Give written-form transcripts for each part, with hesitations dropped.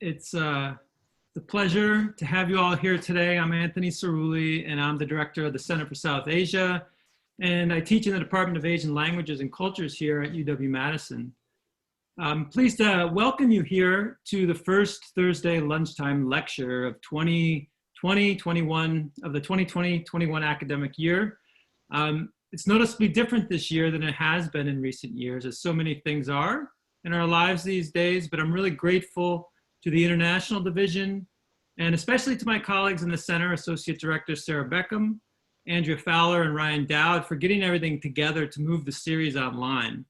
It's a pleasure to have you all here today. I'm Anthony Cerulli, and I'm the director of the Center for South Asia, and I teach in the Department of Asian Languages and Cultures here at UW-Madison. I'm pleased to welcome you here to the first Thursday lunchtime lecture of 2020-21 of the 2020-21 academic year. It's noticeably different this year than it has been in recent years, as so many things are in our lives these days, but I'm really grateful to the International Division, and especially to my colleagues in the Center, Associate Director Sarah Beckham, Andrea Fowler, and Ryan Dowd for getting everything together to move the series online.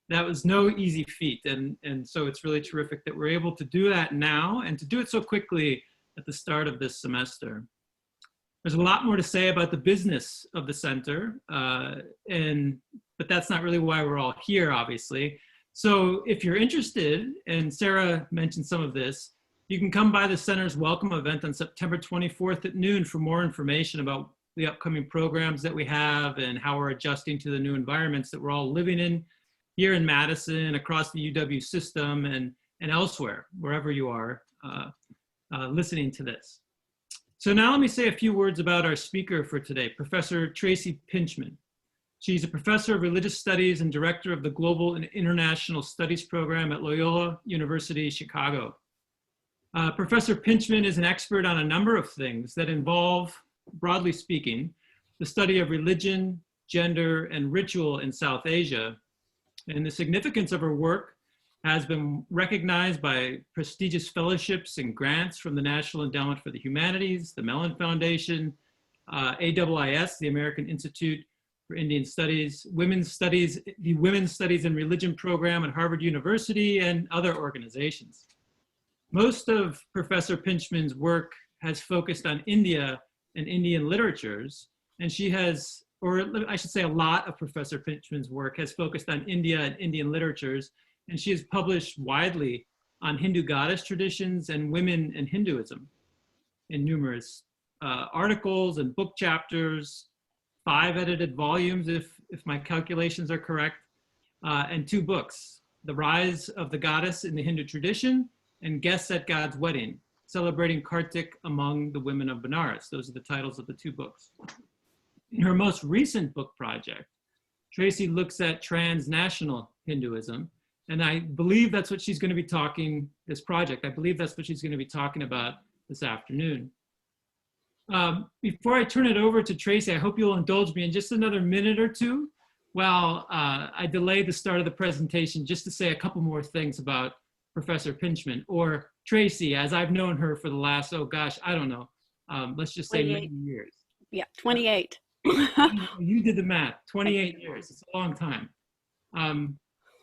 That was no easy feat, and so it's really terrific that we're able to do that now and to do it so quickly at the start of this semester. There's a lot more to say about the business of the center, but that's not really why we're all here, obviously. So if you're interested, and Sarah mentioned some of this, you can come by the center's welcome event on September 24th at noon for more information about the upcoming programs that we have and how we're adjusting to the new environments that we're all living in here in Madison, across the UW system, and elsewhere, wherever you are listening to this. So now let me say a few words about our speaker for today, Professor Tracy Pintchman. She's a professor of religious studies and director of the Global and International Studies program at Loyola University, Chicago. Professor Pintchman is an expert on a number of things that involve, broadly speaking, the study of religion, gender, and ritual in South Asia. And the significance of her work has been recognized by prestigious fellowships and grants from the National Endowment for the Humanities, the Mellon Foundation, AIIS, the American Institute for Indian Studies, Women's Studies, the Women's Studies in Religion program at Harvard University, and other organizations. Most of Professor Pintchman's work has focused on India and Indian literatures, and she has, or I should say a lot of Professor Pintchman's work has focused on India and Indian literatures, and she has published widely on Hindu goddess traditions and women and Hinduism in numerous articles and book chapters, 5 edited volumes, if my calculations are correct, and 2 books, The Rise of the Goddess in the Hindu Tradition and Guests at God's Wedding, Celebrating Kartik Among the Women of Benares. Those are the titles of the 2 books. In her most recent book project, Tracy looks at transnational Hinduism, and I believe that's what she's going to be talking, this project, I believe that's what she's going to be talking about this afternoon. Before I turn it over to Tracy, I hope you'll indulge me in just another minute or two while I delay the start of the presentation just to say a couple more things about Professor Pintchman, or Tracy, as I've known her for the last, oh gosh, I don't know, let's just say many years. Yeah, 28. You did the math, 28 years, it's a long time.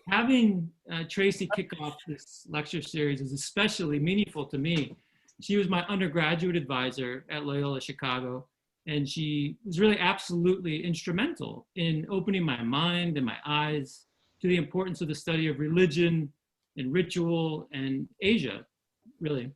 Having Tracy kick off this lecture series is especially meaningful to me. She was my undergraduate advisor at Loyola Chicago, and she was really absolutely instrumental in opening my mind and my eyes to the importance of the study of religion and ritual and Asia, really.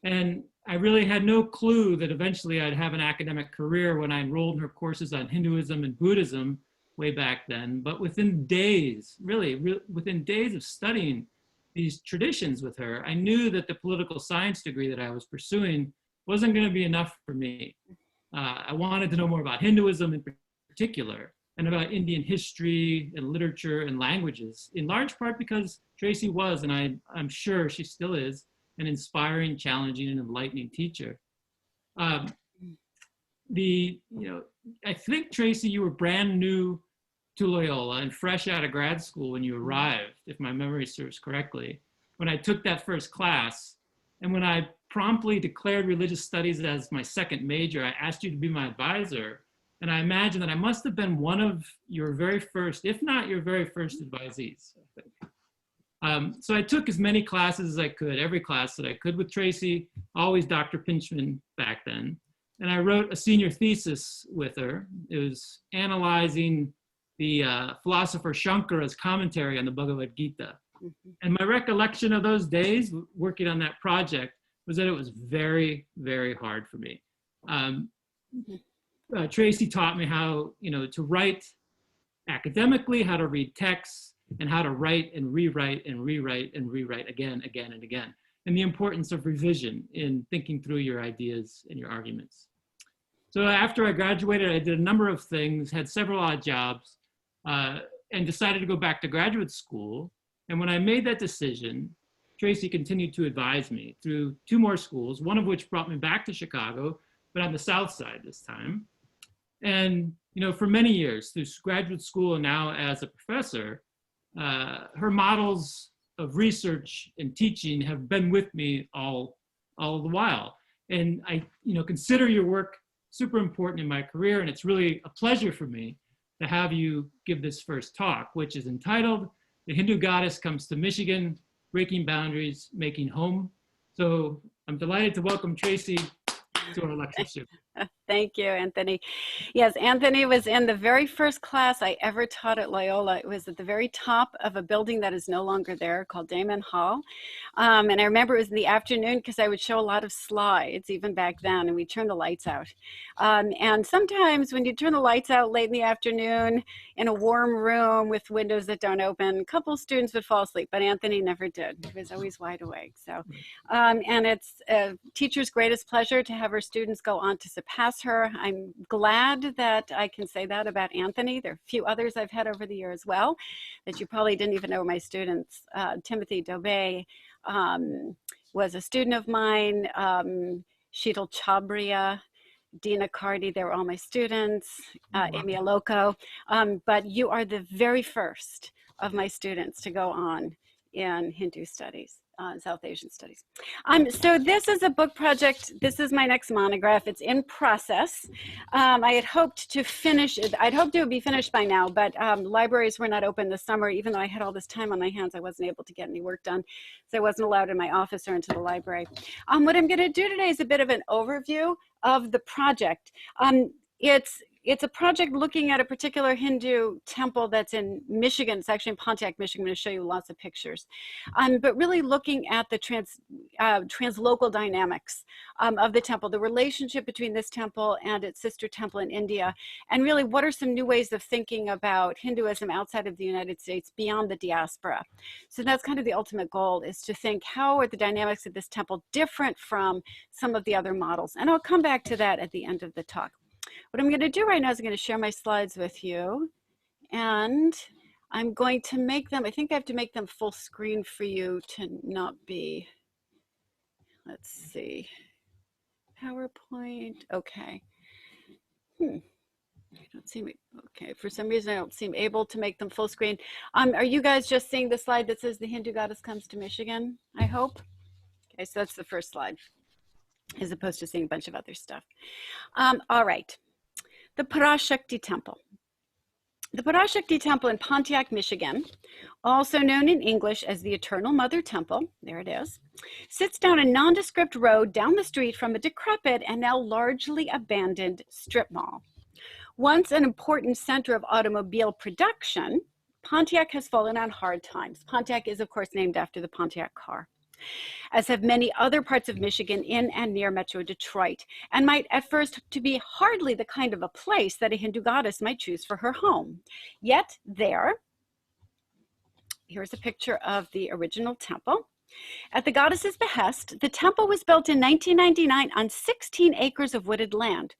And I really had no clue that eventually I'd have an academic career when I enrolled in her courses on Hinduism and Buddhism way back then. But within days, within days of studying these traditions with her, I knew that the political science degree that I was pursuing wasn't going to be enough for me. I wanted to know more about Hinduism in particular, and about Indian history and literature and languages, in large part because Tracy was, and I'm sure she still is, an inspiring, challenging, and enlightening teacher. I think, Tracy, you were brand new to Loyola and fresh out of grad school when you arrived, if my memory serves correctly, when I took that first class. And when I promptly declared religious studies as my second major, I asked you to be my advisor. And I imagine that I must have been one of your very first, if not your very first advisees, I think. So I took as many classes as I could, every class that I could with Tracy, always Dr. Pintchman back then. And I wrote a senior thesis with her. It was analyzing the philosopher Shankara's commentary on the Bhagavad Gita. And my recollection of those days working on that project was that it was very, very hard for me. Tracy taught me how, to write academically, how to read texts, and how to write and rewrite and rewrite and rewrite again and again. and the importance of revision in thinking through your ideas and your arguments. So after I graduated, I did a number of things, had several odd jobs, and decided to go back to graduate school. And when I made that decision, Tracy continued to advise me through 2 more schools, one of which brought me back to Chicago, but on the South Side this time. And for many years, through graduate school and now as a professor, her models of research and teaching have been with me all the while. And I consider your work super important in my career, and it's really a pleasure for me to have you give this first talk, which is entitled "The Hindu Goddess Comes to Michigan, Breaking Boundaries, Making Home." So I'm delighted to welcome Tracy to our lecture series. Thank you, Anthony. Yes, Anthony was in the very first class I ever taught at Loyola. It was at the very top of a building that is no longer there called Damon Hall. And I remember it was in the afternoon because I would show a lot of slides even back then, and we'd turn the lights out. And sometimes when you turn the lights out late in the afternoon in a warm room with windows that don't open, a couple of students would fall asleep, but Anthony never did. He was always wide awake. So, and it's a teacher's greatest pleasure to have her students go on to surpass her. I'm glad that I can say that about Anthony. There are a few others I've had over the year as well that you probably didn't even know were my students. Timothy Dobey was a student of mine. Sheetal Chabria, Dina Cardi, they were all my students. Amy Aloko. But you are the very first of my students to go on in Hindu studies. South Asian studies. So this is a book project. This is my next monograph. It's in process. I had hoped to finish it. I'd hoped it would be finished by now, but libraries were not open this summer. Even though I had all this time on my hands, I wasn't able to get any work done. So I wasn't allowed in my office or into the library. What I'm going to do today is a bit of an overview of the project. It's a project looking at a particular Hindu temple that's in Michigan. It's actually in Pontiac, Michigan. I'm going to show you lots of pictures. But really looking at the translocal dynamics of the temple, the relationship between this temple and its sister temple in India, and really what are some new ways of thinking about Hinduism outside of the United States beyond the diaspora. So that's kind of the ultimate goal, is to think, how are the dynamics of this temple different from some of the other models? And I'll come back to that at the end of the talk. What I'm going to do right now is I'm going to share my slides with you, and I'm going to make them, I think I have to make them full screen for you to not be, let's see, PowerPoint, okay. I don't seem, okay, for some reason I don't seem able to make them full screen. Are you guys just seeing the slide that says "The Hindu Goddess Comes to Michigan," I hope? Okay, so that's the first slide, as opposed to seeing a bunch of other stuff. All right. The Parashakthi Temple. The Parashakthi Temple in Pontiac, Michigan, also known in English as the Eternal Mother Temple, there it is, sits down a nondescript road down the street from a decrepit and now largely abandoned strip mall. Once an important center of automobile production, Pontiac has fallen on hard times. Pontiac is, of course, named after the Pontiac car, as have many other parts of Michigan in and near Metro Detroit, and might at first to be hardly the kind of a place that a Hindu goddess might choose for her home. Yet there, here's a picture of the original temple. At the goddess's behest, the temple was built in 1999 on 16 acres of wooded land.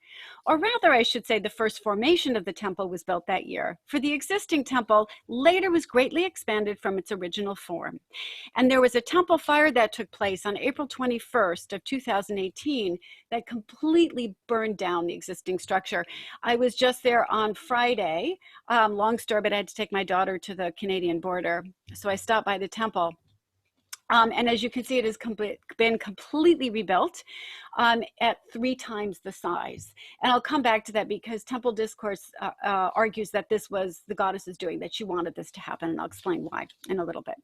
Or rather, I should say the first formation of the temple was built that year, for the existing temple later was greatly expanded from its original form. And there was a temple fire that took place on April 21st of 2018 that completely burned down the existing structure. I was just there on Friday, long story, but I had to take my daughter to the Canadian border. So I stopped by the temple. And as you can see, it has been completely rebuilt at 3 times the size. And I'll come back to that because Temple Discourse argues that this was the goddess's doing, that she wanted this to happen, and I'll explain why in a little bit.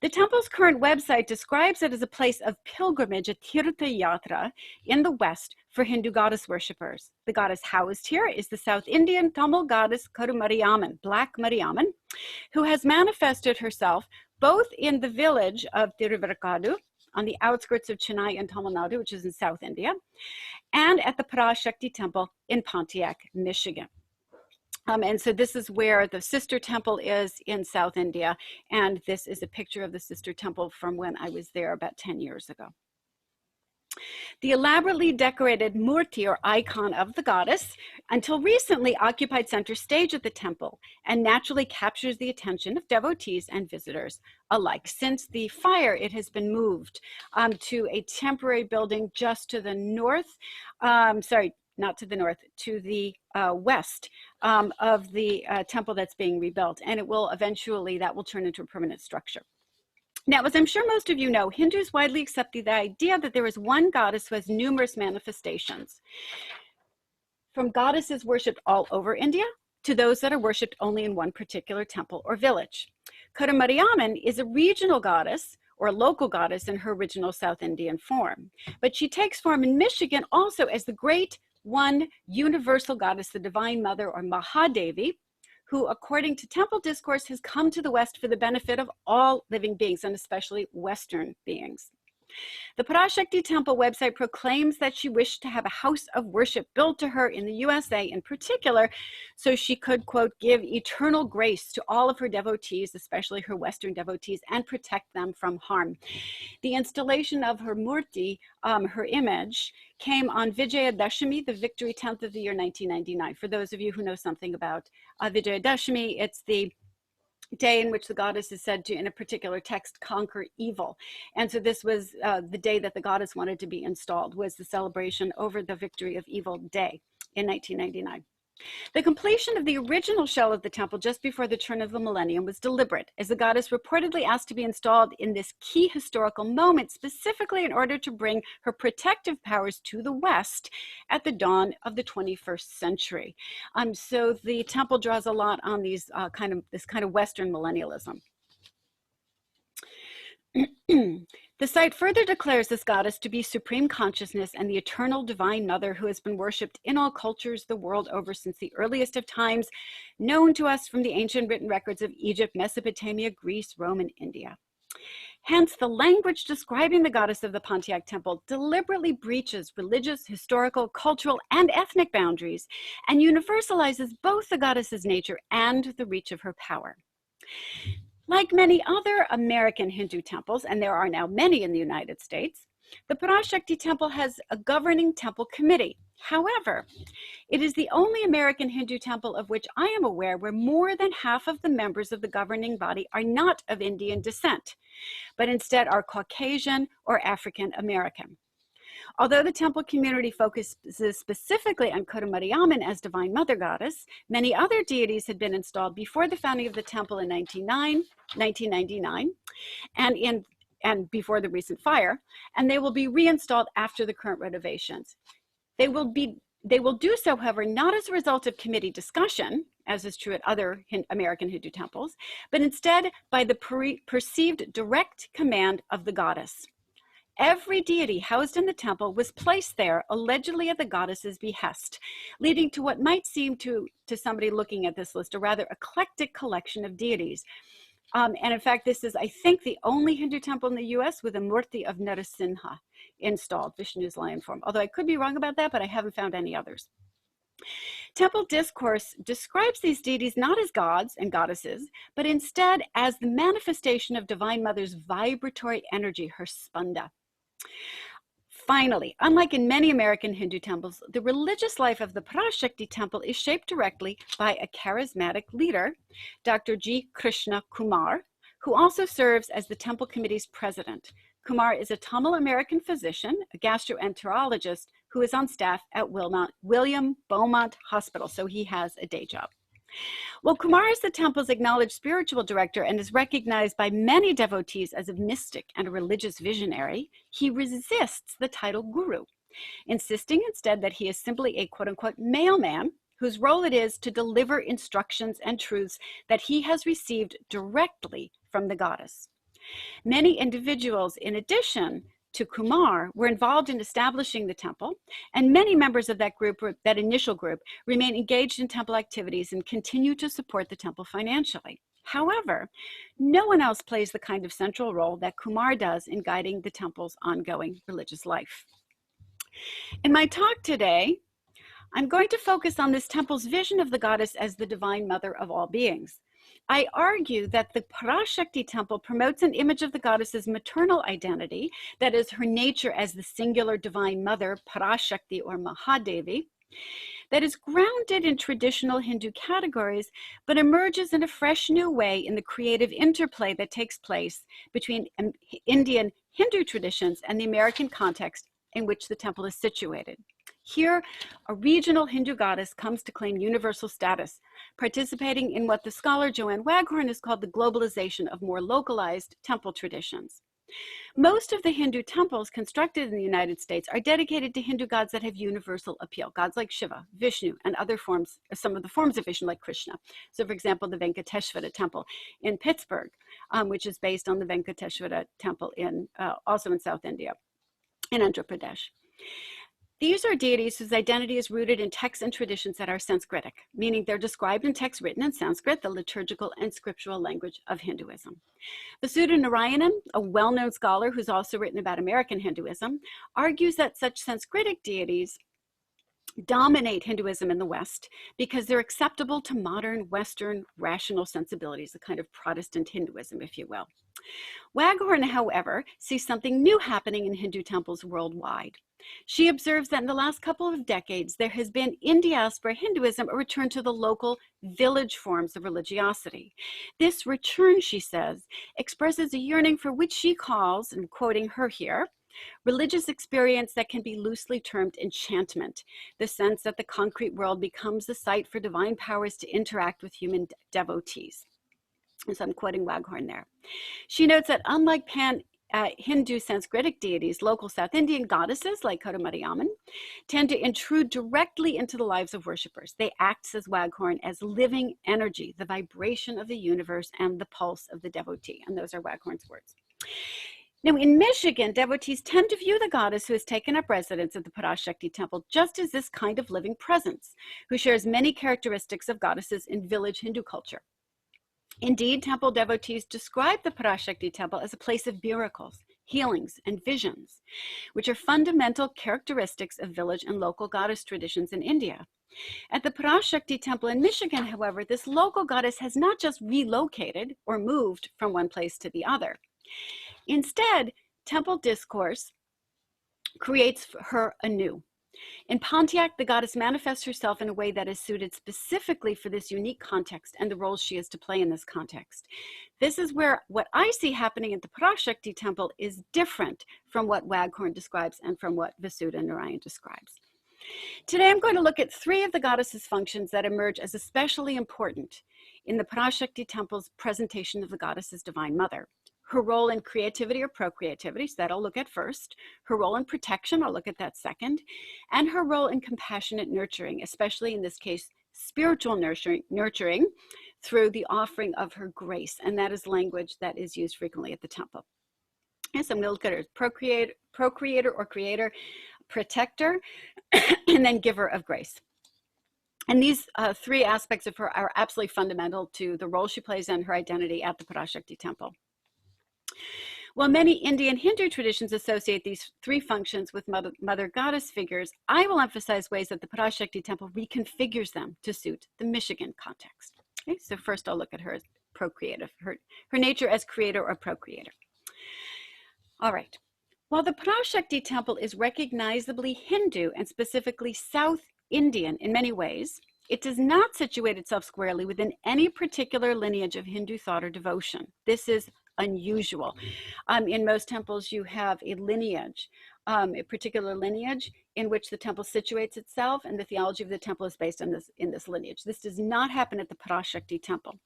The temple's current website describes it as a place of pilgrimage, a Tirtha Yatra, in the West for Hindu goddess worshippers. The goddess housed here is the South Indian Tamil goddess Karumariamman, Black Mariamman, who has manifested herself both in the village of Tiruvarkadu, on the outskirts of Chennai and Tamil Nadu, which is in South India, and at the Parashakthi Temple in Pontiac, Michigan. And so this is where the sister temple is in South India. And this is a picture of the sister temple from when I was there about 10 years ago. The elaborately decorated murti, or icon of the goddess, until recently occupied center stage at the temple and naturally captures the attention of devotees and visitors alike. Since the fire, it has been moved to a temporary building just to the north, not to the north, to the west of the temple that's being rebuilt. And it will eventually, that will turn into a permanent structure. Now, as I'm sure most of you know, Hindus widely accept the idea that there is one goddess who has numerous manifestations, from goddesses worshipped all over India to those that are worshipped only in one particular temple or village. Karumariamman is a regional goddess or a local goddess in her original South Indian form, but she takes form in Michigan also as the great one universal goddess, the Divine Mother, or Mahadevi, who, according to temple discourse, has come to the West for the benefit of all living beings, and especially Western beings. The Parashakti Temple website proclaims that she wished to have a house of worship built to her in the USA in particular, so she could, quote, give eternal grace to all of her devotees, especially her Western devotees, and protect them from harm. The installation of her murti, her image, came on Vijayadashami, the victory 10th of the year 1999. For those of you who know something about Vijayadashami, it's the day in which the goddess is said to, in a particular text, conquer evil. And so this was the day that the goddess wanted to be installed, was the celebration over the victory of evil day in 1999. The completion of the original shell of the temple just before the turn of the millennium was deliberate, as the goddess reportedly asked to be installed in this key historical moment, specifically in order to bring her protective powers to the West at the dawn of the 21st century. So the temple draws a lot on these this kind of Western millennialism. The site further declares this goddess to be supreme consciousness and the eternal divine mother who has been worshipped in all cultures the world over since the earliest of times, known to us from the ancient written records of Egypt, Mesopotamia, Greece, Rome, and India. Hence, the language describing the goddess of the Pontiac Temple deliberately breaches religious, historical, cultural, and ethnic boundaries and universalizes both the goddess's nature and the reach of her power. Like many other American Hindu temples, and there are now many in the United States, the Parashakti Temple has a governing temple committee. However, it is the only American Hindu temple of which I am aware where more than half of the members of the governing body are not of Indian descent, but instead are Caucasian or African American. Although the temple community focuses specifically on Karumariamman as Divine Mother Goddess, many other deities had been installed before the founding of the temple in 1999 and before the recent fire, and they will be reinstalled after the current renovations. They will do so, however, not as a result of committee discussion, as is true at other American Hindu temples, but instead by the perceived direct command of the goddess. Every deity housed in the temple was placed there allegedly at the goddess's behest, leading to what might seem to somebody looking at this list a rather eclectic collection of deities. And in fact, this is, I think, the only Hindu temple in the US with a murti of Narasimha installed, Vishnu's lion form. Although I could be wrong about that, but I haven't found any others. Temple discourse describes these deities not as gods and goddesses, but instead as the manifestation of Divine Mother's vibratory energy, her spanda. Finally, unlike in many American Hindu temples, the religious life of the Parashakti Temple is shaped directly by a charismatic leader, Dr. G. Krishna Kumar, who also serves as the temple committee's president. Kumar is a Tamil American physician, a gastroenterologist who is on staff at William Beaumont Hospital, so he has a day job. While Kumar is the temple's acknowledged spiritual director and is recognized by many devotees as a mystic and a religious visionary, he resists the title guru, insisting instead that he is simply a quote-unquote mailman whose role it is to deliver instructions and truths that he has received directly from the goddess. Many individuals, in addition to Kumar, were involved in establishing the temple, and many members of that group, that initial group, remain engaged in temple activities and continue to support the temple financially. However, no one else plays the kind of central role that Kumar does in guiding the temple's ongoing religious life. In my talk today, I'm going to focus on this temple's vision of the goddess as the divine mother of all beings. I argue that the Parashakti Temple promotes an image of the goddess's maternal identity, that is, her nature as the singular divine mother, Parashakti or Mahadevi, that is grounded in traditional Hindu categories, but emerges in a fresh new way in the creative interplay that takes place between Indian Hindu traditions and the American context in which the temple is situated. Here, a regional Hindu goddess comes to claim universal status, participating in what the scholar Joanne Waghorn has called the globalization of more localized temple traditions. Most of the Hindu temples constructed in the United States are dedicated to Hindu gods that have universal appeal, gods like Shiva, Vishnu, and other forms, some of the forms of Vishnu like Krishna. So for example, the Venkateshwara Temple in Pittsburgh, which is based on the Venkateshwara Temple also in South India, in Andhra Pradesh. These are deities whose identity is rooted in texts and traditions that are Sanskritic, meaning they're described in texts written in Sanskrit, the liturgical and scriptural language of Hinduism. Vasudha Narayanan, a well-known scholar who's also written about American Hinduism, argues that such Sanskritic deities dominate Hinduism in the West because they're acceptable to modern Western rational sensibilities, a kind of Protestant Hinduism, if you will. Waghorn, however, sees something new happening in Hindu temples worldwide. She observes that in the last couple of decades, there has been in diaspora Hinduism a return to the local village forms of religiosity. This return, she says, expresses a yearning for which she calls, and quoting her here, religious experience that can be loosely termed enchantment, the sense that the concrete world becomes the site for divine powers to interact with human devotees. And so I'm quoting Waghorn there. She notes that unlike Hindu Sanskritic deities, local South Indian goddesses like Karumariamman tend to intrude directly into the lives of worshipers. They act, says Waghorn, as living energy, the vibration of the universe and the pulse of the devotee. And those are Waghorn's words. Now, in Michigan, devotees tend to view the goddess who has taken up residence at the Parashakti Temple just as this kind of living presence, who shares many characteristics of goddesses in village Hindu culture. Indeed, temple devotees describe the Parashakti Temple as a place of miracles, healings, and visions, which are fundamental characteristics of village and local goddess traditions in India. At the Parashakti Temple in Michigan, however, this local goddess has not just relocated or moved from one place to the other. Instead, temple discourse creates her anew. In Pontiac, the goddess manifests herself in a way that is suited specifically for this unique context and the roles she is to play in this context. This is where what I see happening at the Parashakti Temple is different from what Waghorn describes and from what Vasudha Narayan describes. Today, I'm going to look at three of the goddess's functions that emerge as especially important in the Parashakti Temple's presentation of the goddess as divine mother. Her role in creativity or procreativity, so that I'll look at first. Her role in protection, I'll look at that second. And her role in compassionate nurturing, especially in this case, spiritual nurturing through the offering of her grace. And that is language that is used frequently at the temple. And so I'm going to look at her as procreator or creator, protector, and then giver of grace. And these three aspects of her are absolutely fundamental to the role she plays and her identity at the Parashakti Temple. While many Indian Hindu traditions associate these three functions with mother goddess figures, I will emphasize ways that the Parashakti Temple reconfigures them to suit the Michigan context. Okay, so first I'll look at her as procreative, her nature as creator or procreator. All right. While the Parashakti Temple is recognizably Hindu and specifically South Indian in many ways, it does not situate itself squarely within any particular lineage of Hindu thought or devotion. This is unusual. In most temples, you have a lineage, a particular lineage in which the temple situates itself, and the theology of the temple is based on this lineage. This does not happen at the Parashakti Temple.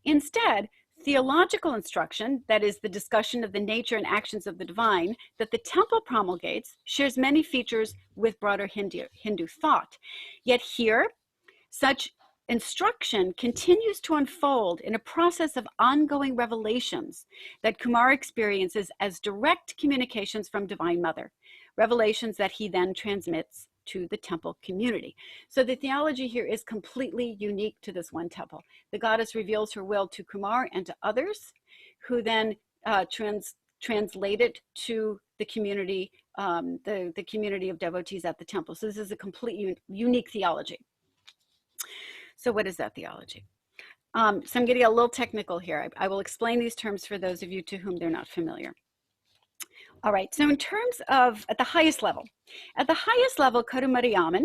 Instead, theological instruction, that is the discussion of the nature and actions of the divine, that the temple promulgates, shares many features with broader Hindu thought. Yet here, such instruction continues to unfold in a process of ongoing revelations that Kumar experiences as direct communications from Divine Mother, revelations that he then transmits to the temple community. So the theology here is completely unique to this one temple. The goddess reveals her will to Kumar and to others, who then translated to the community, the community of devotees at the temple. So this is a complete unique theology. So what is that theology? So I'm getting a little technical here. I will explain these terms for those of you to whom they're not familiar. All right, so in terms of at the highest level, Karumariamman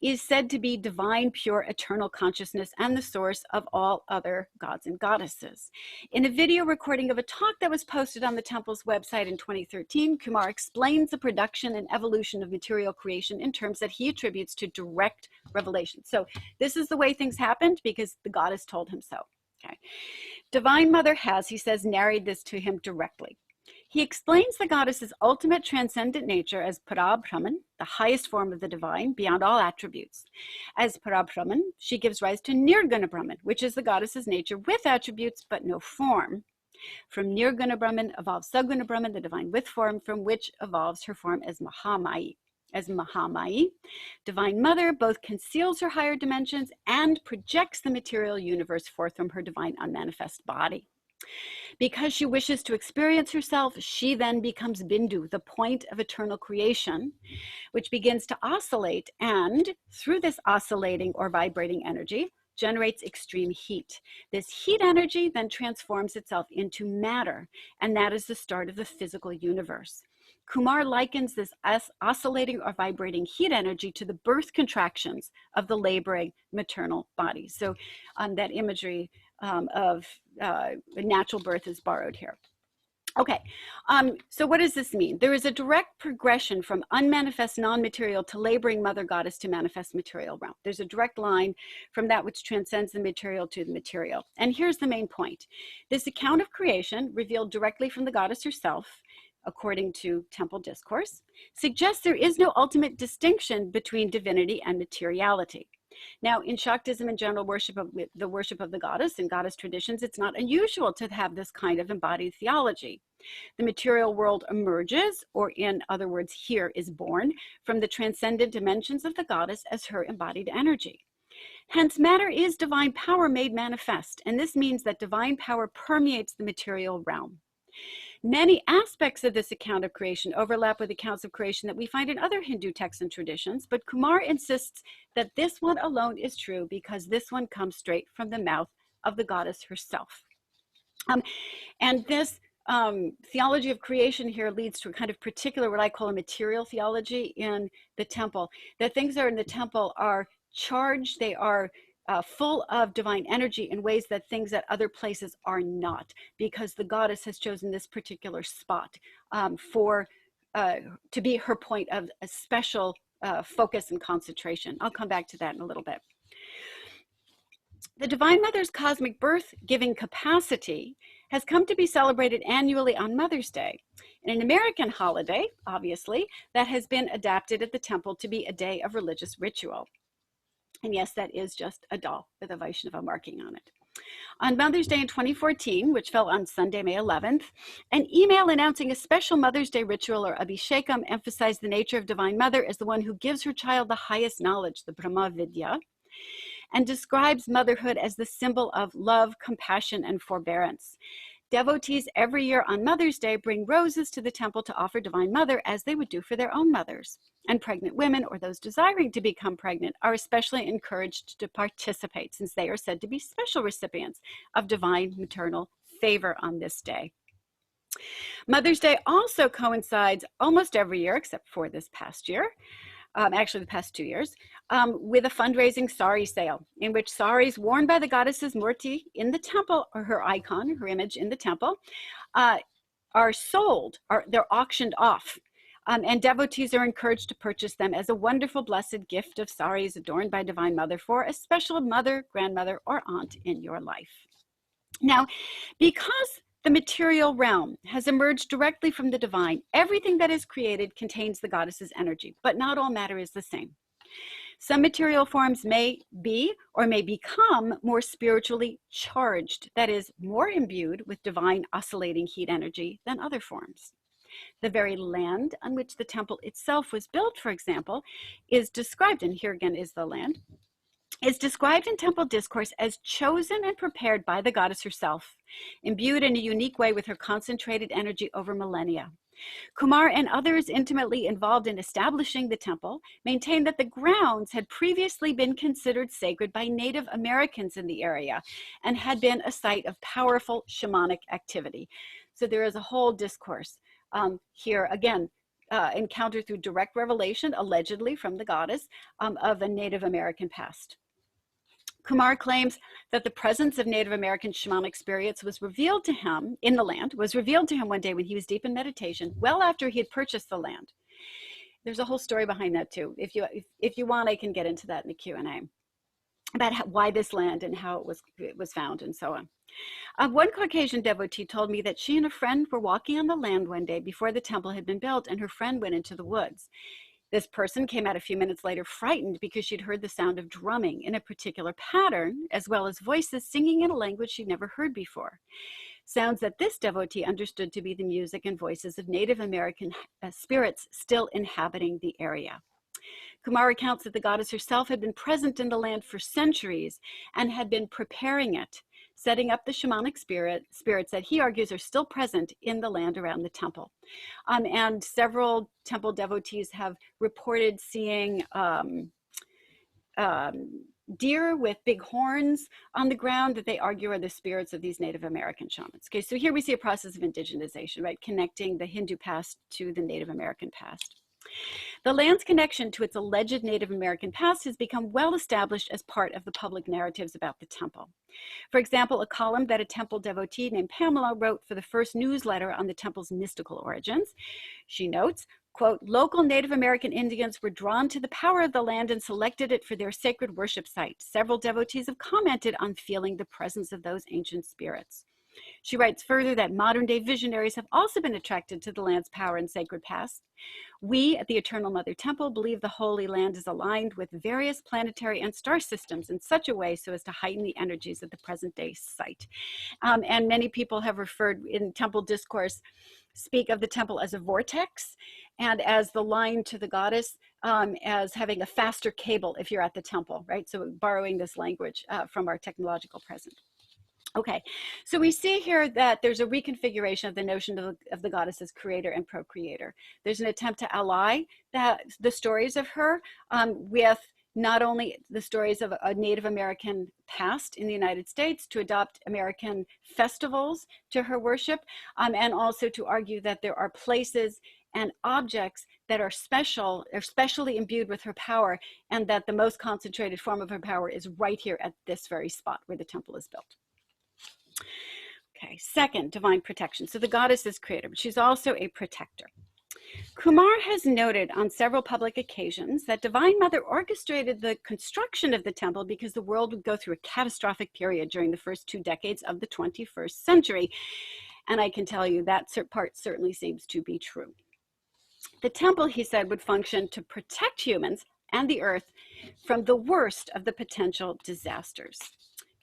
is said to be divine, pure, eternal consciousness and the source of all other gods and goddesses. In a video recording of a talk that was posted on the temple's website in 2013, Kumar explains the production and evolution of material creation in terms that he attributes to direct revelation. So this is the way things happened because the goddess told him so. Okay. Divine Mother has, he says, narrated this to him directly. He explains the goddess's ultimate transcendent nature as Parabrahman, the highest form of the divine, beyond all attributes. As Parabrahman, she gives rise to Nirguna Brahman, which is the goddess's nature with attributes but no form. From Nirguna Brahman evolves Saguna Brahman, the divine with form, from which evolves her form as Mahamai. As Mahamai, Divine Mother both conceals her higher dimensions and projects the material universe forth from her divine unmanifest body. Because she wishes to experience herself, she then becomes Bindu, the point of eternal creation, which begins to oscillate and, through this oscillating or vibrating energy, generates extreme heat. This heat energy then transforms itself into matter, and that is the start of the physical universe. Kumar likens this oscillating or vibrating heat energy to the birth contractions of the laboring maternal body. So that imagery of natural birth is borrowed here. Okay, so what does this mean? There is a direct progression from unmanifest non-material to laboring mother goddess to manifest material realm. There's a direct line from that which transcends the material to the material. And here's the main point. This account of creation, revealed directly from the goddess herself, according to temple discourse, suggests there is no ultimate distinction between divinity and materiality. Now, in Shaktism and general worship of the worship of the goddess and goddess traditions, it's not unusual to have this kind of embodied theology. The material world emerges, or in other words, here is born, from the transcendent dimensions of the goddess as her embodied energy. Hence, matter is divine power made manifest, and this means that divine power permeates the material realm. Many aspects of this account of creation overlap with accounts of creation that we find in other Hindu texts and traditions, but Kumar insists that this one alone is true because this one comes straight from the mouth of the goddess herself. And this theology of creation here leads to a kind of particular, what I call a material theology in the temple. The things that are in the temple are charged, they are full of divine energy in ways that things at other places are not, because the goddess has chosen this particular spot to be her point of a special focus and concentration. I'll come back to that in a little bit. The Divine Mother's cosmic birth-giving capacity has come to be celebrated annually on Mother's Day, an American holiday, obviously, that has been adapted at the temple to be a day of religious ritual. And yes, that is just a doll with a Vaishnava marking on it. On Mother's Day in 2014, which fell on Sunday, May 11th, an email announcing a special Mother's Day ritual or Abhishekam emphasized the nature of Divine Mother as the one who gives her child the highest knowledge, the Brahma Vidya, and describes motherhood as the symbol of love, compassion, and forbearance. Devotees every year on Mother's Day bring roses to the temple to offer Divine Mother as they would do for their own mothers. And pregnant women or those desiring to become pregnant are especially encouraged to participate since they are said to be special recipients of divine maternal favor on this day. Mother's Day also coincides almost every year, except for this past year, actually the past 2 years, with a fundraising sari sale in which saris worn by the goddess's murti in the temple, or her icon, her image in the temple, are sold, they're auctioned off. And devotees are encouraged to purchase them as a wonderful blessed gift of saris adorned by Divine Mother for a special mother, grandmother, or aunt in your life. Now, because the material realm has emerged directly from the divine, everything that is created contains the goddess's energy, but not all matter is the same. Some material forms may be or may become more spiritually charged, that is, more imbued with divine oscillating heat energy than other forms. The very land on which the temple itself was built, for example, is described, and here again is the land, is described in temple discourse as chosen and prepared by the goddess herself, imbued in a unique way with her concentrated energy over millennia. Kumar and others intimately involved in establishing the temple maintained that the grounds had previously been considered sacred by Native Americans in the area and had been a site of powerful shamanic activity. So there is a whole discourse here, again, encountered through direct revelation, allegedly from the goddess, of a Native American past. Kumar claims that the presence of Native American shamanic spirits was revealed to him in the land, was revealed to him one day when he was deep in meditation, well after he had purchased the land. There's a whole story behind that too. If you want, I can get into that in the Q&A about why this land and how it was found and so on. One Caucasian devotee told me that she and a friend were walking on the land one day before the temple had been built, and her friend went into the woods. This person came out a few minutes later frightened because she'd heard the sound of drumming in a particular pattern, as well as voices singing in a language she'd never heard before. Sounds that this devotee understood to be the music and voices of Native American spirits still inhabiting the area. Kumar recounts that the goddess herself had been present in the land for centuries and had been preparing it, setting up the shamanic spirits that he argues are still present in the land around the temple. And several temple devotees have reported seeing deer with big horns on the ground that they argue are the spirits of these Native American shamans. Okay, so here we see a process of indigenization, right? Connecting the Hindu past to the Native American past. The land's connection to its alleged Native American past has become well established as part of the public narratives about the temple. For example, a column that a temple devotee named Pamela wrote for the first newsletter on the temple's mystical origins. She notes, quote, local Native American Indians were drawn to the power of the land and selected it for their sacred worship site. Several devotees have commented on feeling the presence of those ancient spirits. She writes further that modern-day visionaries have also been attracted to the land's power and sacred past. We at the Eternal Mother Temple believe the Holy Land is aligned with various planetary and star systems in such a way so as to heighten the energies of the present-day site. And many people have referred in temple discourse, speak of the temple as a vortex and as the line to the goddess as having a faster cable if you're at the temple, right? So borrowing this language from our technological present. Okay, so we see here that there's a reconfiguration of the notion of the goddess as creator and procreator. There's an attempt to ally the stories of her with not only the stories of a Native American past in the United States, to adopt American festivals to her worship, and also to argue that there are places and objects that are special, are specially imbued with her power, and that the most concentrated form of her power is right here at this very spot where the temple is built. Okay, second, divine protection. So the goddess is creator, but she's also a protector. Kumar has noted on several public occasions that Divine Mother orchestrated the construction of the temple because the world would go through a catastrophic period during the first 2 decades of the 21st century. And I can tell you that part certainly seems to be true. The temple, he said, would function to protect humans and the earth from the worst of the potential disasters.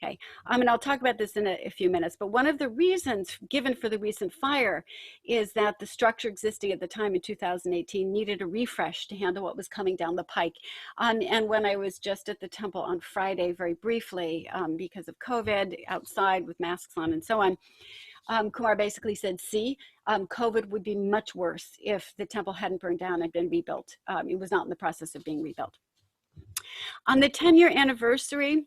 Okay, and I'll talk about this in a few minutes, but one of the reasons given for the recent fire is that the structure existing at the time in 2018 needed a refresh to handle what was coming down the pike. And when I was just at the temple on Friday, very briefly, because of COVID, outside with masks on and so on, Kumar basically said, see, COVID would be much worse if the temple hadn't burned down and been rebuilt. It was not in the process of being rebuilt. On the 10-year anniversary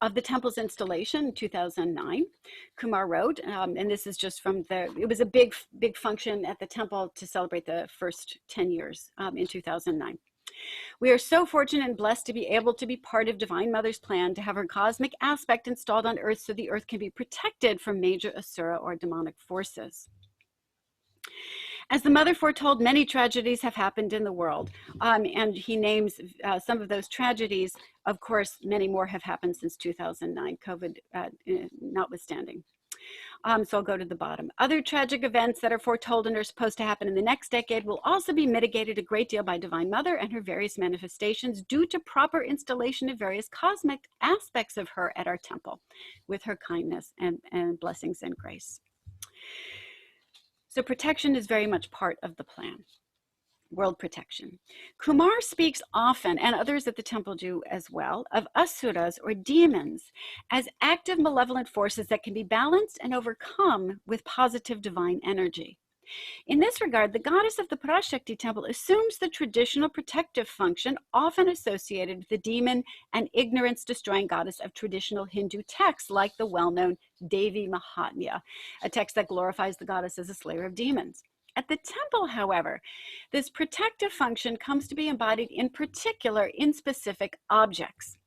of the temple's installation in 2009, Kumar wrote, and this is just from it was a big function at the temple to celebrate the first 10 years in 2009. We are so fortunate and blessed to be able to be part of Divine Mother's plan to have her cosmic aspect installed on Earth so the Earth can be protected from major asura or demonic forces. As the Mother foretold, many tragedies have happened in the world, and he names some of those tragedies. Of course, many more have happened since 2009, COVID notwithstanding. So I'll go to the bottom. Other tragic events that are foretold and are supposed to happen in the next decade will also be mitigated a great deal by Divine Mother and her various manifestations due to proper installation of various cosmic aspects of her at our temple with her kindness and blessings and grace. So protection is very much part of the plan. world protection. Kumar speaks often, and others at the temple do as well, of asuras or demons as active malevolent forces that can be balanced and overcome with positive divine energy. In this regard, the goddess of the Parashakti Temple assumes the traditional protective function often associated with the demon and ignorance-destroying goddess of traditional Hindu texts like the well-known Devi Mahatmya, a text that glorifies the goddess as a slayer of demons. At the temple, however, this protective function comes to be embodied in particular in specific objects,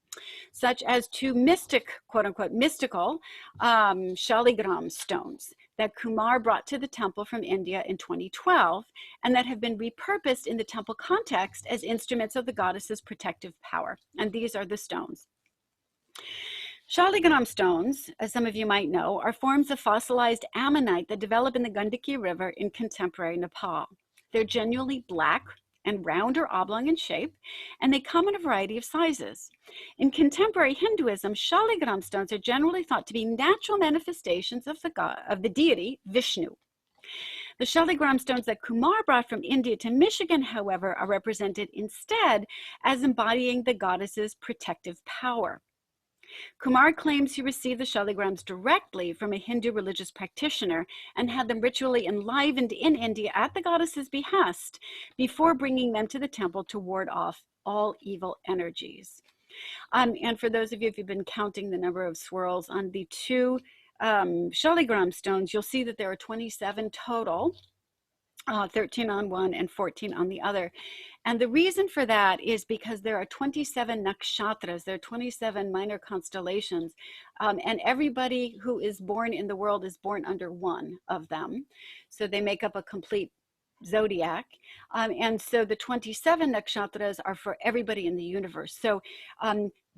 such as two mystic, quote-unquote, mystical shaligram stones that Kumar brought to the temple from India in 2012 and that have been repurposed in the temple context as instruments of the goddess's protective power. And these are the stones. Shaligram stones, as some of you might know, are forms of fossilized ammonite that develop in the Gandaki River in contemporary Nepal. They're genuinely black and round or oblong in shape, and they come in a variety of sizes. In contemporary Hinduism, Shaligram stones are generally thought to be natural manifestations of the deity Vishnu. The Shaligram stones that Kumar brought from India to Michigan, however, are represented instead as embodying the goddess's protective power. Kumar claims he received the shaligrams directly from a Hindu religious practitioner and had them ritually enlivened in India at the goddess's behest before bringing them to the temple to ward off all evil energies. And for those of you, if you've been counting the number of swirls on the two shaligram stones, you'll see that there are 27 total. 13 on one and 14 on the other. And the reason for that is because there are 27 nakshatras, there are 27 minor constellations, and everybody who is born in the world is born under one of them. So they make up a complete zodiac. And so the 27 nakshatras are for everybody in the universe. So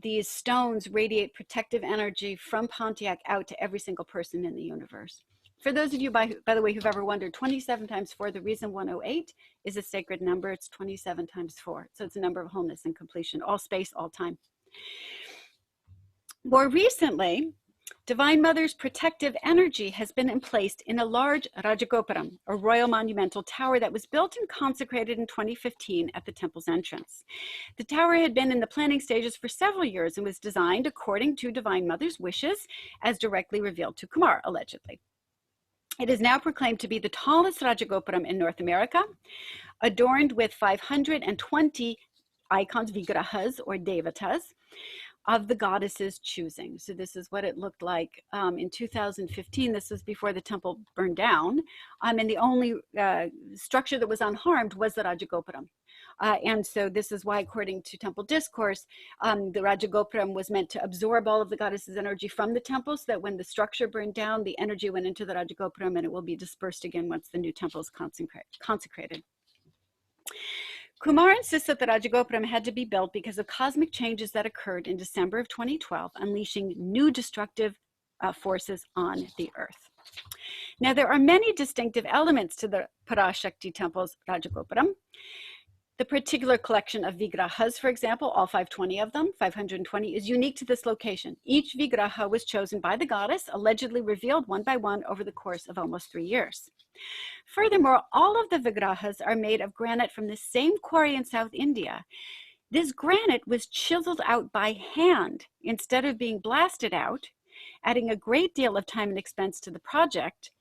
these stones radiate protective energy from Pontiac out to every single person in the universe. For those of you, by the way, who've ever wondered, 27 times 4, the reason 108 is a sacred number. It's 27 times 4. So it's a number of wholeness and completion, all space, all time. More recently, Divine Mother's protective energy has been emplaced in a large Rajagopuram, a royal monumental tower that was built and consecrated in 2015 at the temple's entrance. The tower had been in the planning stages for several years and was designed according to Divine Mother's wishes, as directly revealed to Kumar, allegedly. It is now proclaimed to be the tallest Rajagopuram in North America, adorned with 520 icons, vigrahas or devatas, of the goddess's choosing. So this is what it looked like in 2015. This was before the temple burned down. And the only structure that was unharmed was the Rajagopuram. And so this is why, according to temple discourse, the Rajagopuram was meant to absorb all of the goddess's energy from the temple so that when the structure burned down, the energy went into the Rajagopuram and it will be dispersed again once the new temple is consecrated. Kumar insists that the Rajagopuram had to be built because of cosmic changes that occurred in December of 2012, unleashing new destructive forces on the earth. Now, there are many distinctive elements to the Parashakti Temple's Rajagopuram. The particular collection of vigrahas, for example, all 520 of them, 520, is unique to this location. Each vigraha was chosen by the goddess, allegedly revealed one by one over the course of almost 3 years. Furthermore, all of the vigrahas are made of granite from the same quarry in South India. This granite was chiseled out by hand instead of being blasted out, adding a great deal of time and expense to the project,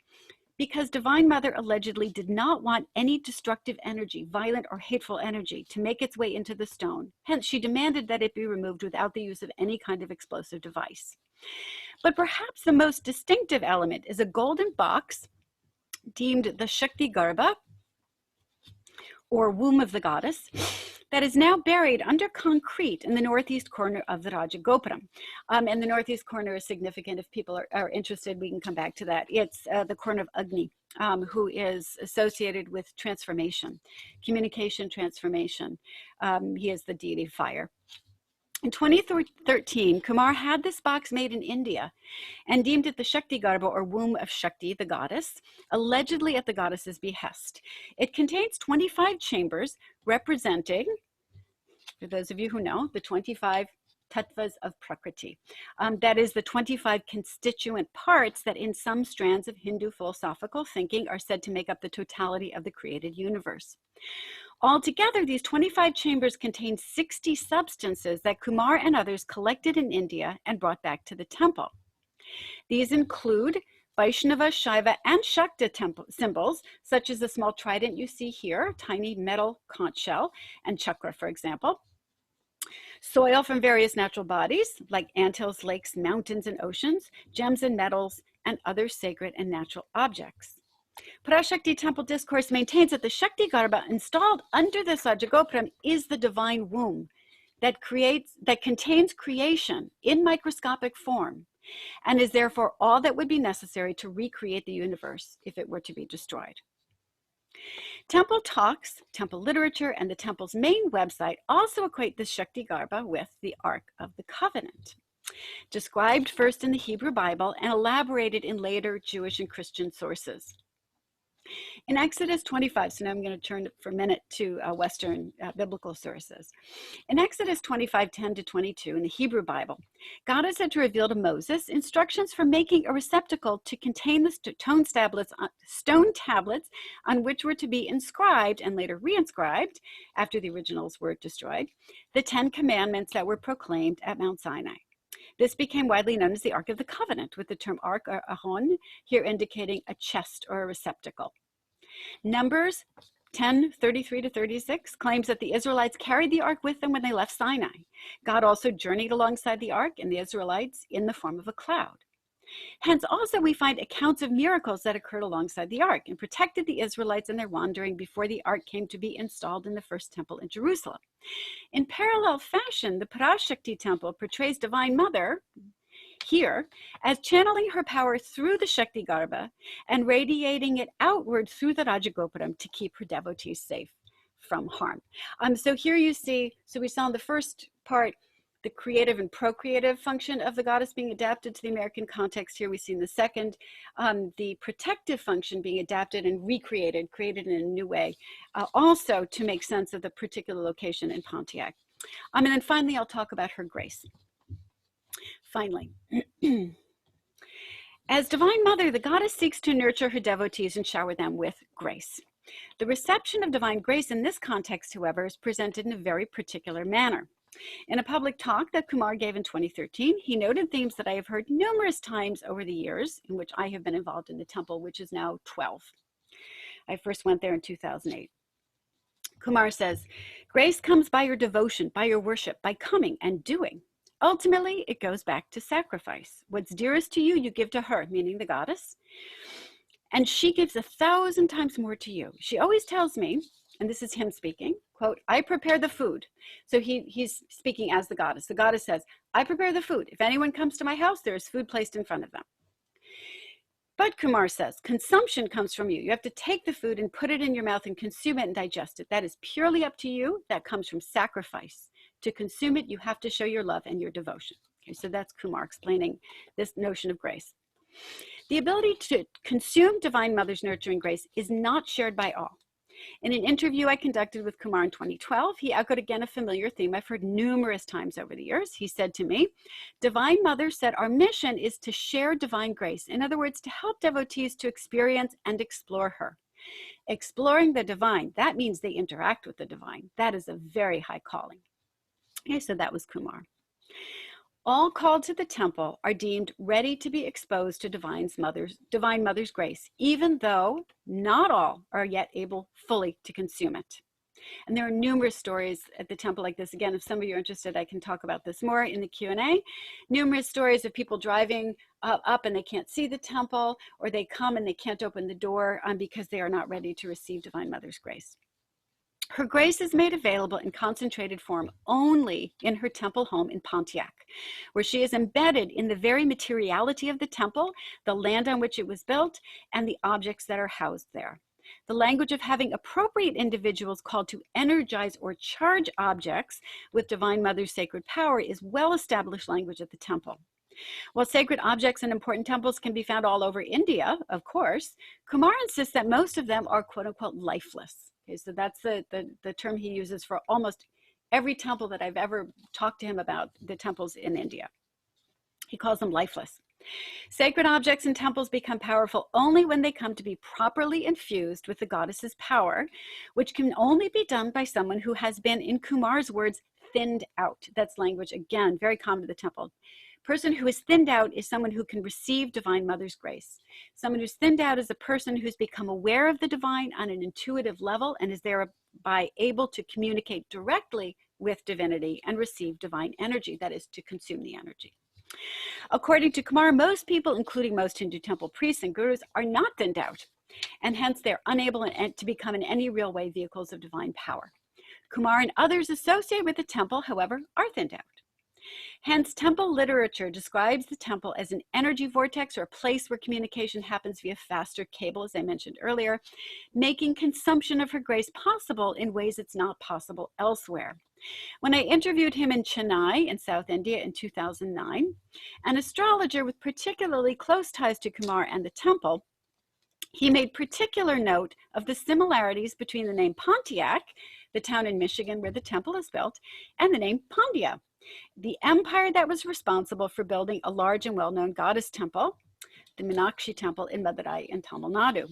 because Divine Mother allegedly did not want any destructive energy, violent or hateful energy, to make its way into the stone. Hence, she demanded that it be removed without the use of any kind of explosive device. But perhaps the most distinctive element is a golden box deemed the Shakti Garbha, or womb of the goddess, that is now buried under concrete in the northeast corner of the Rajagopuram. And the northeast corner is significant. If people are interested, we can come back to that. It's the corner of Agni, who is associated with transformation, communication transformation. He is the deity of fire. In 2013, Kumar had this box made in India and deemed it the Shakti Garbha, or womb of Shakti, the goddess, allegedly at the goddess's behest. It contains 25 chambers representing, for those of you who know, the 25 tattvas of Prakriti. That is the 25 constituent parts that in some strands of Hindu philosophical thinking are said to make up the totality of the created universe. Altogether, these 25 chambers contain 60 substances that Kumar and others collected in India and brought back to the temple. These include Vaishnava, Shaiva, and Shakti temple symbols, such as the small trident you see here, tiny metal conch shell, and chakra, for example. Soil from various natural bodies, like anthills, lakes, mountains, and oceans, gems and metals, and other sacred and natural objects. Parashakti Temple Discourse maintains that the Shakti Garbha installed under the Rajagopuram is the divine womb that contains creation in microscopic form, and is therefore all that would be necessary to recreate the universe if it were to be destroyed. Temple talks, temple literature, and the temple's main website also equate the Shakti Garbha with the Ark of the Covenant, described first in the Hebrew Bible and elaborated in later Jewish and Christian sources. In Exodus 25, so now I'm going to turn for a minute to Western biblical sources. In Exodus 25:10-22 in the Hebrew Bible, God is said to reveal to Moses instructions for making a receptacle to contain the stone tablets on which were to be inscribed and later reinscribed, after the originals were destroyed, the 10 commandments that were proclaimed at Mount Sinai. This became widely known as the Ark of the Covenant, with the term Ark or Ahon here indicating a chest or a receptacle. Numbers 10:33-36 claims that the Israelites carried the Ark with them when they left Sinai. God also journeyed alongside the Ark and the Israelites in the form of a cloud. Hence, also we find accounts of miracles that occurred alongside the Ark and protected the Israelites in their wandering before the Ark came to be installed in the first temple in Jerusalem. In parallel fashion, the Parashakti Temple portrays Divine Mother here as channeling her power through the Shakti Garbha and radiating it outward through the Rajagopuram to keep her devotees safe from harm. So here you see, so we saw in the first part, the creative and procreative function of the goddess being adapted to the American context. Here we see in the second, the protective function being adapted and recreated, created in a new way, also to make sense of the particular location in Pontiac. And then finally, I'll talk about her grace. Finally, as Divine Mother, the goddess seeks to nurture her devotees and shower them with grace. The reception of divine grace in this context, however, is presented in a very particular manner. In a public talk that Kumar gave in 2013, he noted themes that I have heard numerous times over the years in which I have been involved in the temple, which is now 12. I first went there in 2008. Kumar says, grace comes by your devotion, by your worship, by coming and doing. Ultimately, it goes back to sacrifice. What's dearest to you, you give to her, meaning the goddess. And she gives 1,000 times more to you. She always tells me, and this is him speaking, quote, I prepare the food. So he's speaking as the goddess. The goddess says, I prepare the food. If anyone comes to my house, there is food placed in front of them. But Kumar says, consumption comes from you. You have to take the food and put it in your mouth and consume it and digest it. That is purely up to you. That comes from sacrifice. To consume it, you have to show your love and your devotion. Okay, so that's Kumar explaining this notion of grace. The ability to consume Divine Mother's nurturing grace is not shared by all. In an interview I conducted with Kumar in 2012, he echoed again a familiar theme I've heard numerous times over the years. He said to me, Divine Mother said our mission is to share divine grace. In other words, to help devotees to experience and explore her. Exploring the divine, that means they interact with the divine. That is a very high calling. Okay, so that was Kumar. All called to the temple are deemed ready to be exposed to Divine Mother's grace, even though not all are yet able fully to consume it. And there are numerous stories at the temple like this. Again, if some of you are interested, I can talk about this more in the Q&A. Numerous stories of people driving up and they can't see the temple, or they come and they can't open the door because they are not ready to receive Divine Mother's grace. Her grace is made available in concentrated form only in her temple home in Pontiac, where she is embedded in the very materiality of the temple, the land on which it was built, and the objects that are housed there. The language of having appropriate individuals called to energize or charge objects with Divine Mother's sacred power is well-established language at the temple. While sacred objects in important temples can be found all over India, of course, Kumar insists that most of them are quote-unquote lifeless. Okay, so that's the term he uses for almost every temple that I've ever talked to him about the temples in India. He calls them lifeless. Sacred objects in temples become powerful only when they come to be properly infused with the goddess's power, which can only be done by someone who has been, in Kumar's words, thinned out. That's language, again, very common to the temple. Person who is thinned out is someone who can receive Divine Mother's grace. Someone who's thinned out is a person who's become aware of the divine on an intuitive level and is thereby able to communicate directly with divinity and receive divine energy, that is, to consume the energy. According to Kumar, most people, including most Hindu temple priests and gurus, are not thinned out, and hence they're unable to become in any real way vehicles of divine power. Kumar and others associated with the temple, however, are thinned out. Hence, temple literature describes the temple as an energy vortex or a place where communication happens via faster cable, as I mentioned earlier, making consumption of her grace possible in ways it's not possible elsewhere. When I interviewed him in Chennai in South India in 2009, an astrologer with particularly close ties to Kumar and the temple, he made particular note of the similarities between the name Pontiac, the town in Michigan where the temple is built, and the name Pandya, the empire that was responsible for building a large and well-known goddess temple, the Meenakshi Temple in Madurai in Tamil Nadu.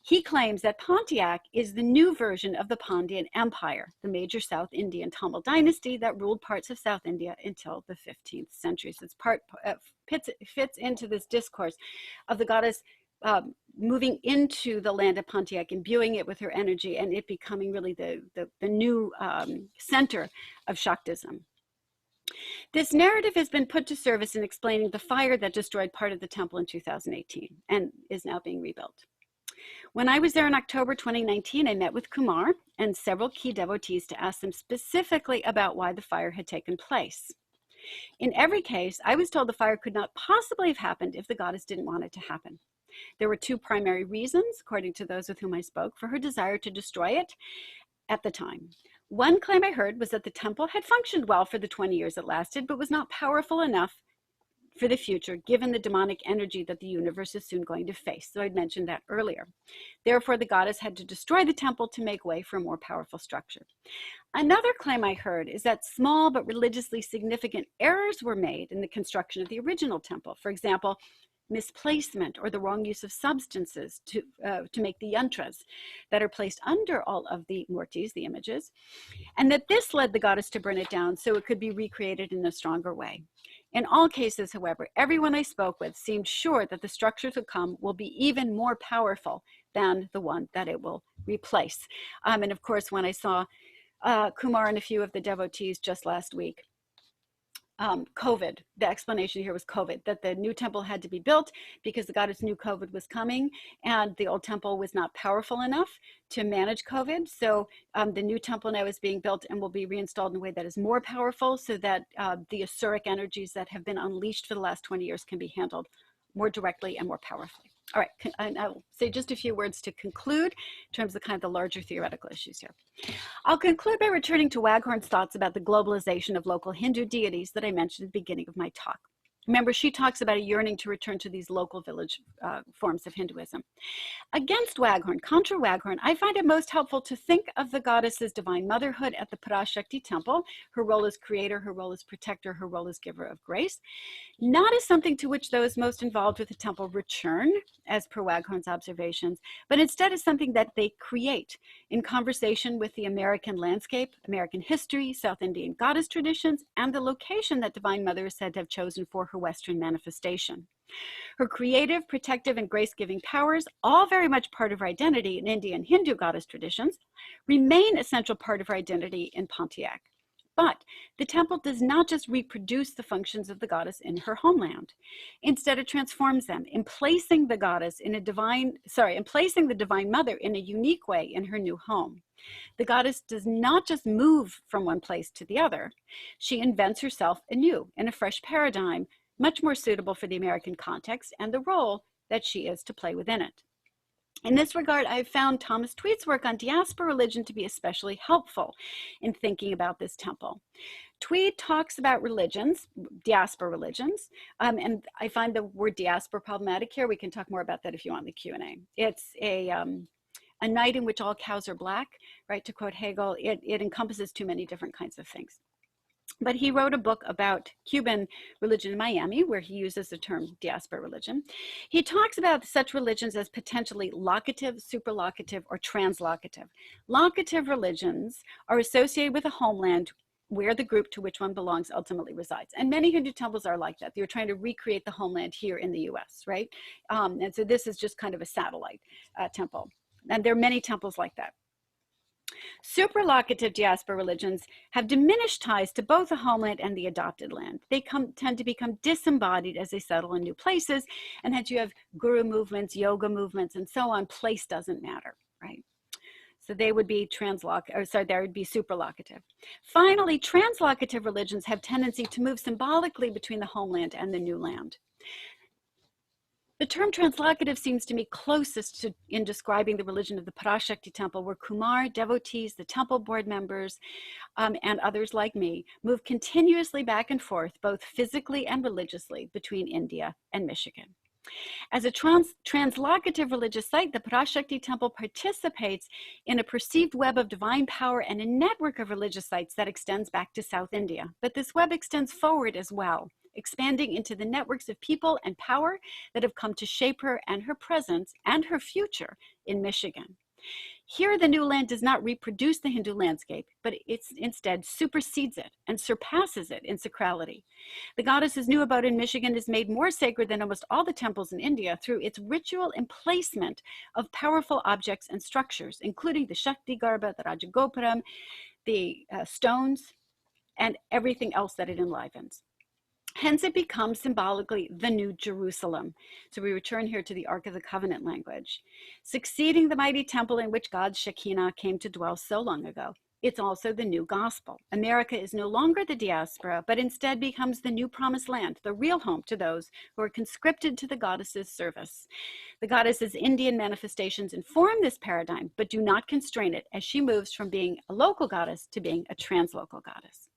He claims that Pontiac is the new version of the Pandyan Empire, the major South Indian Tamil dynasty that ruled parts of South India until the 15th century. So it's fits into this discourse of the goddess moving into the land of Pontiac, imbuing it with her energy, and it becoming really the new center of Shaktism. This narrative has been put to service in explaining the fire that destroyed part of the temple in 2018 and is now being rebuilt. When I was there in October 2019, I met with Kumar and several key devotees to ask them specifically about why the fire had taken place. In every case, I was told the fire could not possibly have happened if the goddess didn't want it to happen. There were two primary reasons, according to those with whom I spoke, for her desire to destroy it at the time. One claim I heard was that the temple had functioned well for the 20 years it lasted, but was not powerful enough for the future, given the demonic energy that the universe is soon going to face. So I'd mentioned that earlier. Therefore, the goddess had to destroy the temple to make way for a more powerful structure. Another claim I heard is that small but religiously significant errors were made in the construction of the original temple. For example, misplacement or the wrong use of substances to make the yantras that are placed under all of the murtis, the images, and that this led the goddess to burn it down so it could be recreated in a stronger way. In all cases, however, everyone I spoke with seemed sure that the structure to come will be even more powerful than the one that it will replace. And of course, when I saw Kumar and a few of the devotees just last week, COVID, the explanation here was COVID, that the new temple had to be built because the goddess knew COVID was coming and the old temple was not powerful enough to manage COVID. So the new temple now is being built and will be reinstalled in a way that is more powerful so that the Asuric energies that have been unleashed for the last 20 years can be handled more directly and more powerfully. All right, and I'll say just a few words to conclude in terms of kind of the larger theoretical issues here. I'll conclude by returning to Waghorn's thoughts about the globalization of local Hindu deities that I mentioned at the beginning of my talk. Remember, she talks about a yearning to return to these local village forms of Hinduism. Against Waghorn, contra Waghorn, I find it most helpful to think of the goddess's divine motherhood at the Parashakti Temple, her role as creator, her role as protector, her role as giver of grace, not as something to which those most involved with the temple return, as per Waghorn's observations, but instead as something that they create in conversation with the American landscape, American history, South Indian goddess traditions, and the location that Divine Mother is said to have chosen for her Western manifestation. Her creative, protective, and grace-giving powers, all very much part of her identity in Indian Hindu goddess traditions, remain a central part of her identity in Pontiac. But the temple does not just reproduce the functions of the goddess in her homeland. Instead, it transforms them, in placing the divine mother in a unique way in her new home. The goddess does not just move from one place to the other. She invents herself anew in a fresh paradigm, much more suitable for the American context and the role that she is to play within it. In this regard, I've found Thomas Tweed's work on diaspora religion to be especially helpful in thinking about this temple. Tweed talks about religions, diaspora religions, and I find the word diaspora problematic here. We can talk more about that if you want in the Q&A. It's a night in which all cows are black, right? To quote Hegel, it encompasses too many different kinds of things. But he wrote a book about Cuban religion in Miami, where he uses the term diaspora religion. He talks about such religions as potentially locative, superlocative, or translocative. Locative religions are associated with a homeland where the group to which one belongs ultimately resides. And many Hindu temples are like that. They're trying to recreate the homeland here in the US, right? And so this is just kind of a satellite temple. And there are many temples like that. Superlocative diaspora religions have diminished ties to both the homeland and the adopted land. They tend to become disembodied as they settle in new places, and hence you have guru movements, yoga movements, and so on. Place doesn't matter, right? So they would be there would be superlocative. Finally, translocative religions have tendency to move symbolically between the homeland and the new land. The term translocative seems to me closest in describing the religion of the Parashakti Temple, where Kumar, devotees, the temple board members, and others like me move continuously back and forth, both physically and religiously, between India and Michigan. As a translocative religious site, the Parashakti Temple participates in a perceived web of divine power and a network of religious sites that extends back to South India. But this web extends forward as well, expanding into the networks of people and power that have come to shape her and her presence and her future in Michigan. Here, the new land does not reproduce the Hindu landscape, but it instead supersedes it and surpasses it in sacrality. The goddess's new abode in Michigan is made more sacred than almost all the temples in India through its ritual emplacement of powerful objects and structures, including the Shakti Garbha, the Rajagopuram, the stones, and everything else that it enlivens. Hence, it becomes symbolically the New Jerusalem. So we return here to the Ark of the Covenant language. Succeeding the mighty temple in which God's Shekinah came to dwell so long ago, it's also the new gospel. America is no longer the diaspora, but instead becomes the new promised land, the real home to those who are conscripted to the goddess's service. The goddess's Indian manifestations inform this paradigm, but do not constrain it as she moves from being a local goddess to being a translocal goddess.